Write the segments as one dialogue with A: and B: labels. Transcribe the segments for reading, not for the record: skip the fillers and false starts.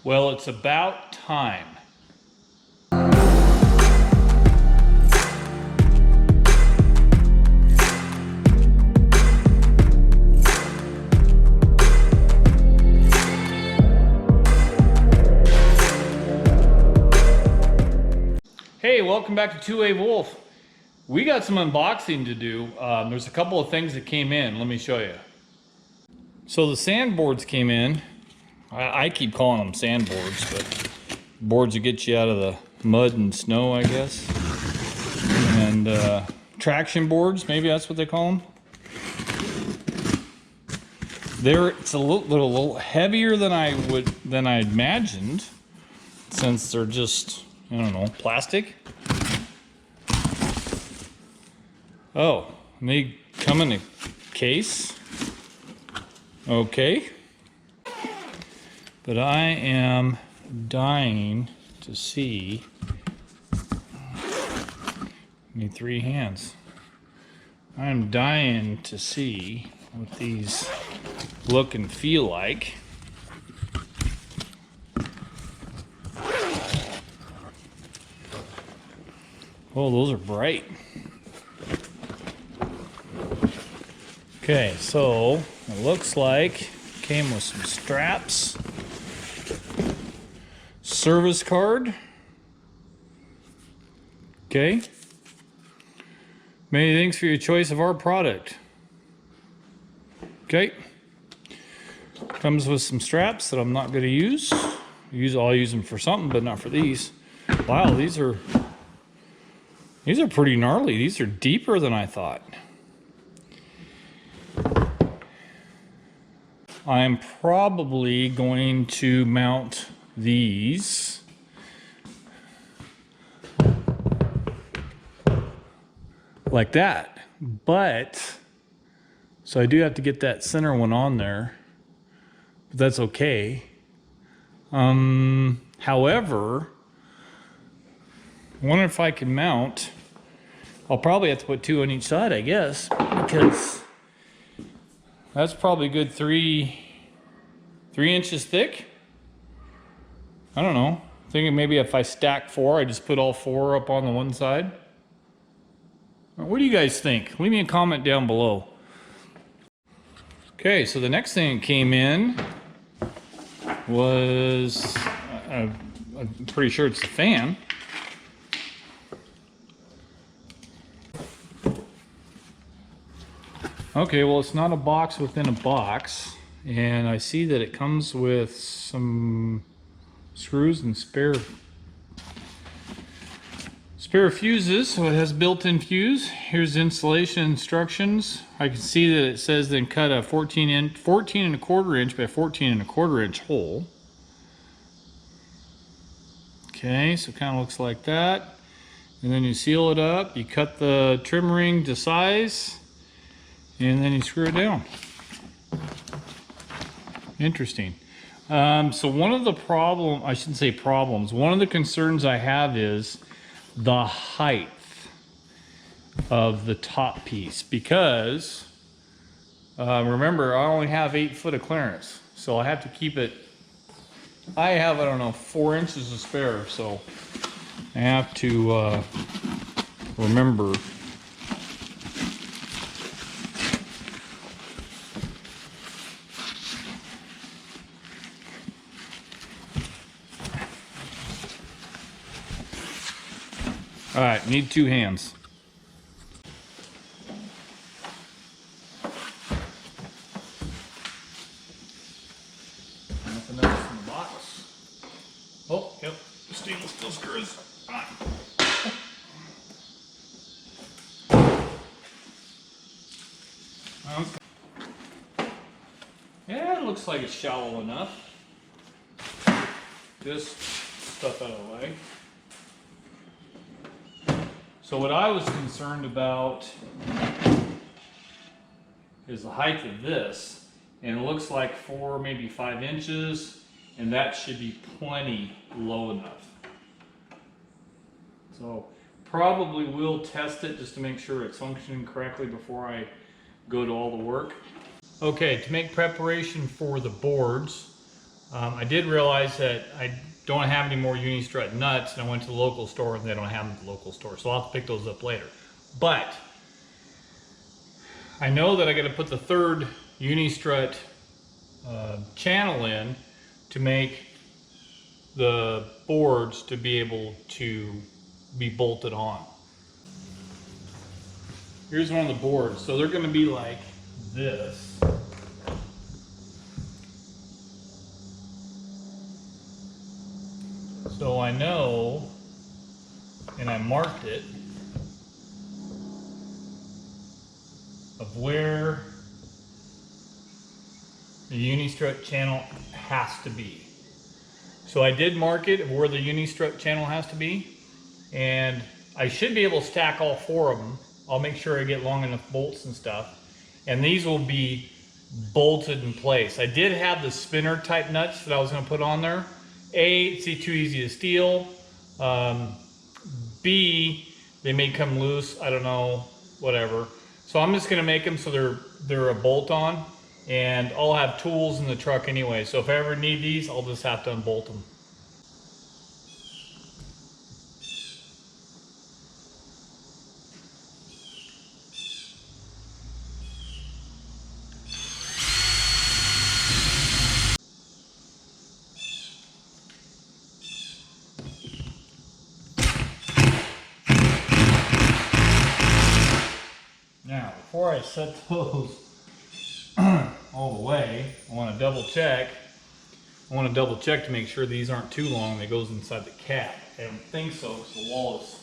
A: Well, it's about time. Hey, welcome back to Two-Way Wolf. We got some unboxing to do. There's a couple of things that came in. Let me show you. So the sandboards came in. I keep calling them sandboards, but boards that get you out of the mud and snow, I guess. And traction boards, maybe that's what they call them. It's a little heavier than I imagined, since they're just, I don't know, plastic. Oh, and they come in a case. Okay. But I am dying to see. Need 3 hands. I'm dying to see what these look and feel like. Oh, those are bright. Okay, so it looks like it came with some straps, service card. Okay. Many thanks for your choice of our product. Okay. Comes with some straps that I'm not going to use. I'll use them for something, but not for these. Wow, these are pretty gnarly. These are deeper than I thought. I'm probably going to mount these like that, but so I do have to get that center one on there, but that's okay. However, I wonder if I can mount. I'll probably have to put 2 on each side, I guess, because that's probably a good 3 inches thick. I don't know. Thinking maybe if I stack 4, I just put all 4 up on the one side. What do you guys think? Leave me a comment down below. Okay, so the next thing that came in was, I'm pretty sure it's the fan. Okay, well, it's not a box within a box, and I see that it comes with some screws and spare fuses, so it has built-in fuse. Here's installation instructions. I can see that it says then cut a 14 and a quarter inch by 14 and a quarter inch hole. Okay, so it kind of looks like that. And then you seal it up, you cut the trim ring to size, and then you screw it down. Interesting. So one of the one of the concerns I have is the height of the top piece, because remember, I only have 8 foot of clearance, so I have to keep it. I have, I don't know, 4 inches to spare, so I have to remember. All right, need 2 hands. Nothing else in the box. Oh, yep, the stainless steel screws. Yeah, it looks like it's shallow enough. Just stuff out of the way. So what I was concerned about is the height of this, and it looks like 4, maybe 5 inches, and that should be plenty low enough. So probably will test it just to make sure it's functioning correctly before I go to all the work. Okay, to make preparation for the boards, I did realize that I don't have any more uni-strut nuts, and I went to the local store and they don't have them at the local store, so I'll have to pick those up later. But I know that I got to put the third uni-strut channel in to make the boards to be able to be bolted on. Here's one of the boards. So they're going to be like this. So I know, and I marked it, of where the uni-strut channel has to be. So I did mark it of where the uni-strut channel has to be, and I should be able to stack all 4 of them. I'll make sure I get long enough bolts and stuff, and these will be bolted in place. I did have the spinner type nuts that I was going to put on there. A, it's too easy to steal. B, they may come loose, I don't know, whatever. So I'm just going to make them so they're a bolt on. And I'll have tools in the truck anyway, so if I ever need these, I'll just have to unbolt them. Now, before I set those all the way, I want to double check. I want to double check to make sure these aren't too long. That goes inside the cap. I don't think so, because the wall is.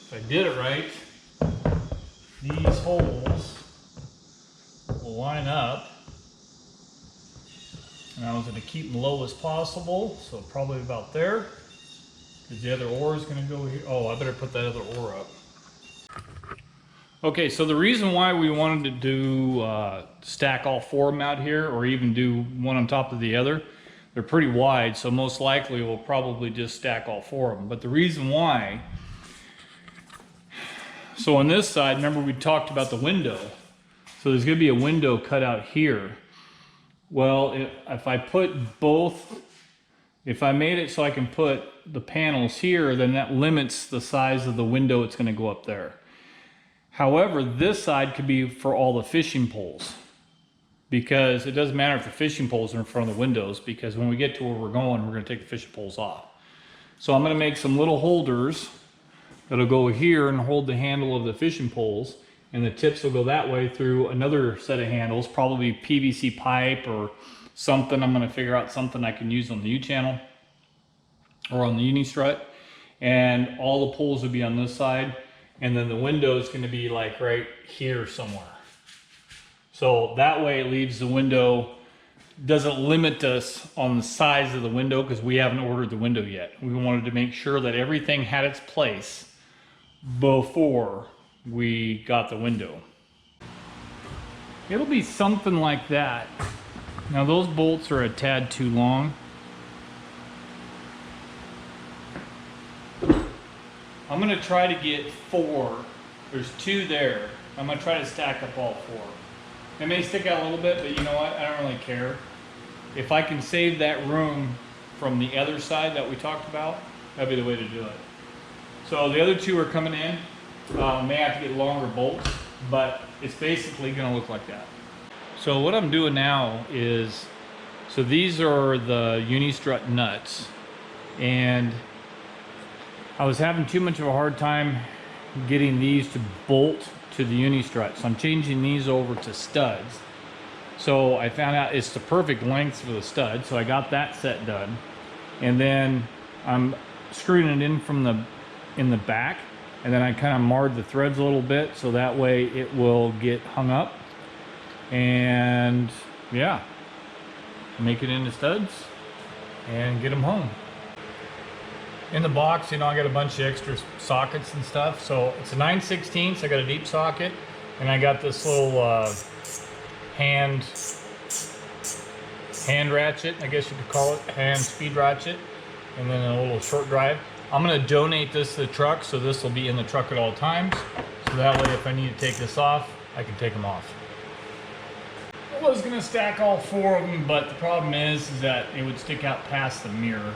A: If I did it right, these holes will line up, and I was going to keep them low as possible, so probably about there, because the other ore is going to go here. Oh, I better put that other ore up. Okay, so the reason why we wanted to do stack all 4 of them out here, or even do one on top of the other, they're pretty wide, so most likely we'll probably just stack all 4 of them. But the reason why, so on this side, remember we talked about the window. So there's going to be a window cut out here. Well, if I put both, if I made it so I can put the panels here, then that limits the size of the window it's going to go up there. However, this side could be for all the fishing poles, because it doesn't matter if the fishing poles are in front of the windows, because when we get to where we're going, we're going to take the fishing poles off. So I'm going to make some little holders that'll go here and hold the handle of the fishing poles, and the tips will go that way through another set of handles, probably PVC pipe or something. I'm going to figure out something I can use on the U-channel or on the uni-strut, and all the poles will be on this side, and then the window is going to be like right here somewhere. So that way it leaves the window, doesn't limit us on the size of the window, because we haven't ordered the window yet. We wanted to make sure that everything had its place before we got the window. It'll be something like that. Now those bolts are a tad too long. I'm going to try to get 4. There's 2 there. I'm going to try to stack up all 4. It may stick out a little bit, but you know what? I don't really care. If I can save that room from the other side that we talked about, that'd be the way to do it. So the other 2 are coming in. May have to get longer bolts, but it's basically going to look like that. So what I'm doing now is, so these are the uni-strut nuts, and I was having too much of a hard time getting these to bolt to the uni-strut, so I'm changing these over to studs. So I found out it's the perfect length for the stud, so I got that set done, and then I'm screwing it in from in the back, and then I kind of marred the threads a little bit so that way it will get hung up, and yeah, make it into studs and get them hung. In the box, you know, I got a bunch of extra sockets and stuff. So it's a 9/16, I got a deep socket, and I got this little hand ratchet, I guess you could call it, hand speed ratchet, and then a little short drive. I'm gonna donate this to the truck, so this will be in the truck at all times. So that way, if I need to take this off, I can take them off. I was gonna stack all 4 of them, but the problem is that it would stick out past the mirror.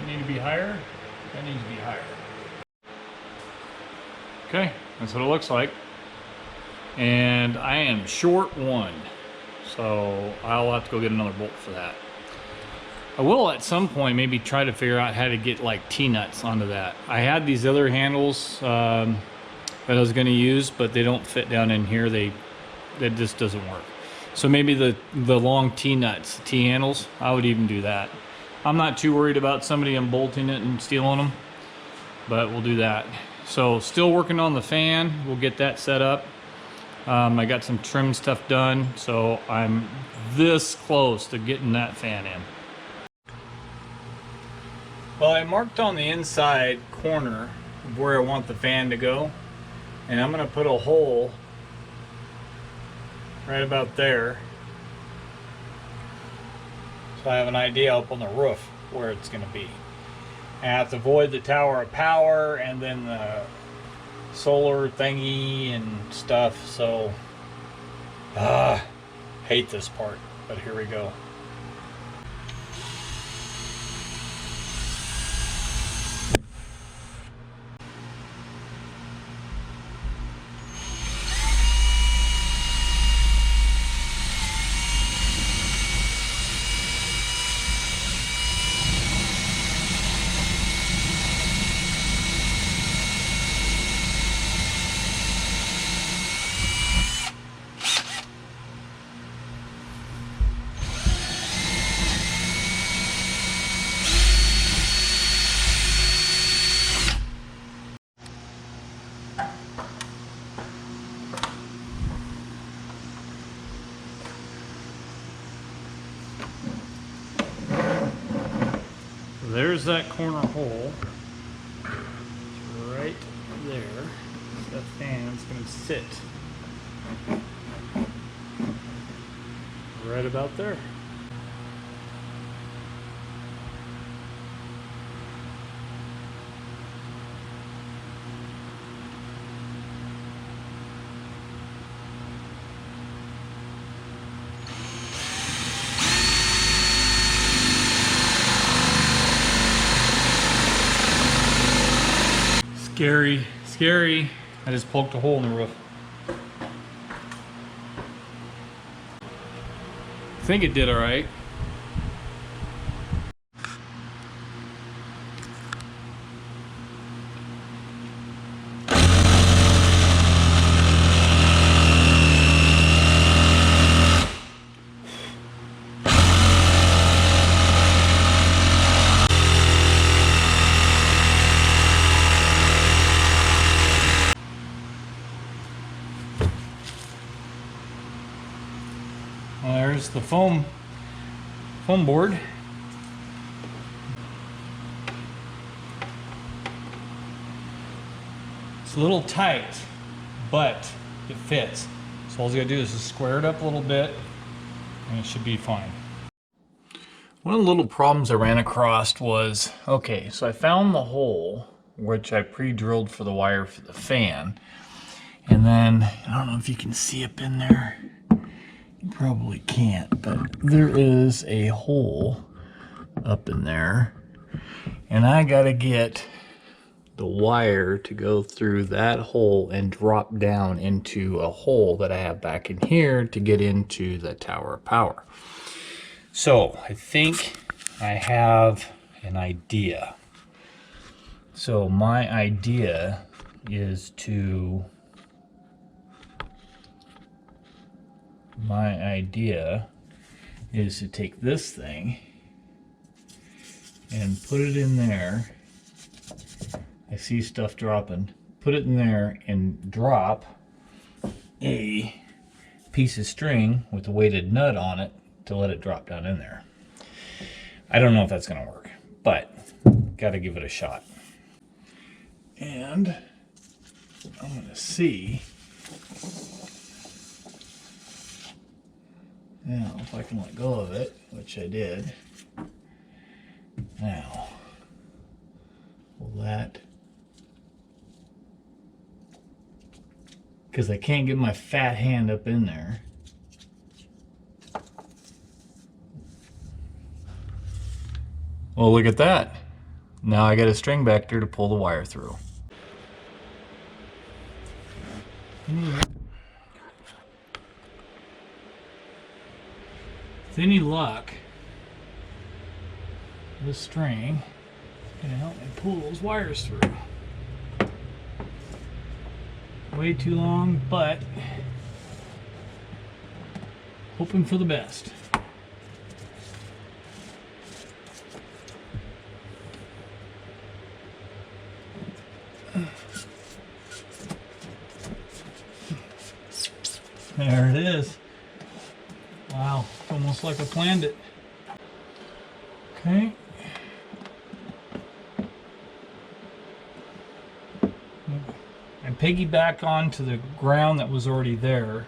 A: Need to be higher. That needs to be higher. Okay, that's what it looks like. And I am short 1, so I'll have to go get another bolt for that. I will at some point maybe try to figure out how to get like T-nuts onto that. I had these other handles that I was going to use, but they don't fit down in here. That just doesn't work. So maybe the long T-nuts, T-handles, I would even do that. I'm not too worried about somebody unbolting it and stealing them, but we'll do that. So still working on the fan. We'll get that set up. I got some trim stuff done, so I'm this close to getting that fan in. Well, I marked on the inside corner of where I want the fan to go, and I'm going to put a hole right about there, so I have an idea up on the roof where it's going to be. I have to avoid the tower of power and then the solar thingy and stuff, so hate this part, but here we go. There's that corner hole right there. That fan's going to sit right about there. Scary, scary. I just poked a hole in the roof. I think it did all right. Well, there's the foam board. It's a little tight, but it fits. So all you gotta do is just square it up a little bit and it should be fine. One of the little problems I ran across was, okay, so I found the hole which I pre-drilled for the wire for the fan. And then, I don't know if you can see up in there. You probably can't, but there is a hole up in there. And I gotta get the wire to go through that hole and drop down into a hole that I have back in here to get into the tower of power. So I think I have an idea. So my idea is to take this thing and put it in there. I see stuff dropping. Put it in there and drop a piece of string with a weighted nut on it to let it drop down in there. I don't know if that's gonna work, but gotta give it a shot. And I'm gonna see now if I can let go of it, which I did. Now, will that, because I can't get my fat hand up in there. Well, look at that. Now I got a string back there to pull the wire through. With any luck, this string is going to help me pull those wires through. Way too long, but hoping for the best. There it is. Wow, it's almost like I planned it. Okay. I piggyback onto the ground that was already there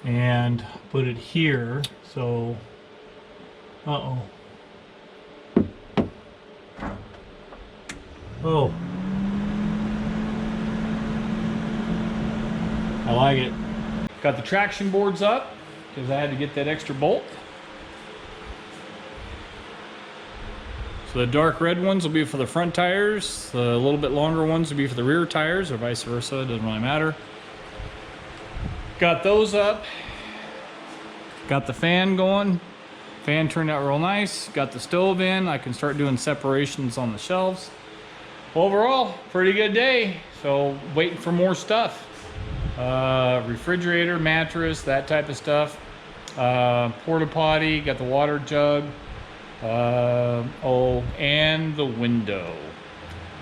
A: and put it here. So, oh. I like it. Got the traction boards up because I had to get that extra bolt. So the dark red ones will be for the front tires. The little bit longer ones will be for the rear tires, or vice versa. It doesn't really matter. Got those up. Got the fan going. Fan turned out real nice. Got the stove in. I can start doing separations on the shelves. Overall, pretty good day. So waiting for more stuff. Refrigerator, mattress, that type of stuff. Porta potty, got the water jug. And the window.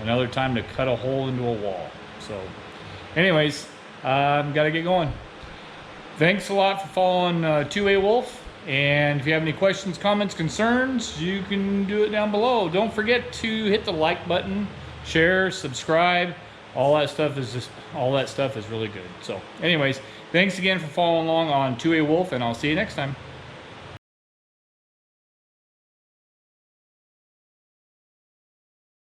A: Another time to cut a hole into a wall. So anyways, gotta get going. Thanks a lot for following 2 Wolf. And if you have any questions, comments, concerns, you can do it down below. Don't forget to hit the like button, share, subscribe. All that stuff is really good. So anyways, thanks again for following along on 2 Wolf, and I'll see you next time.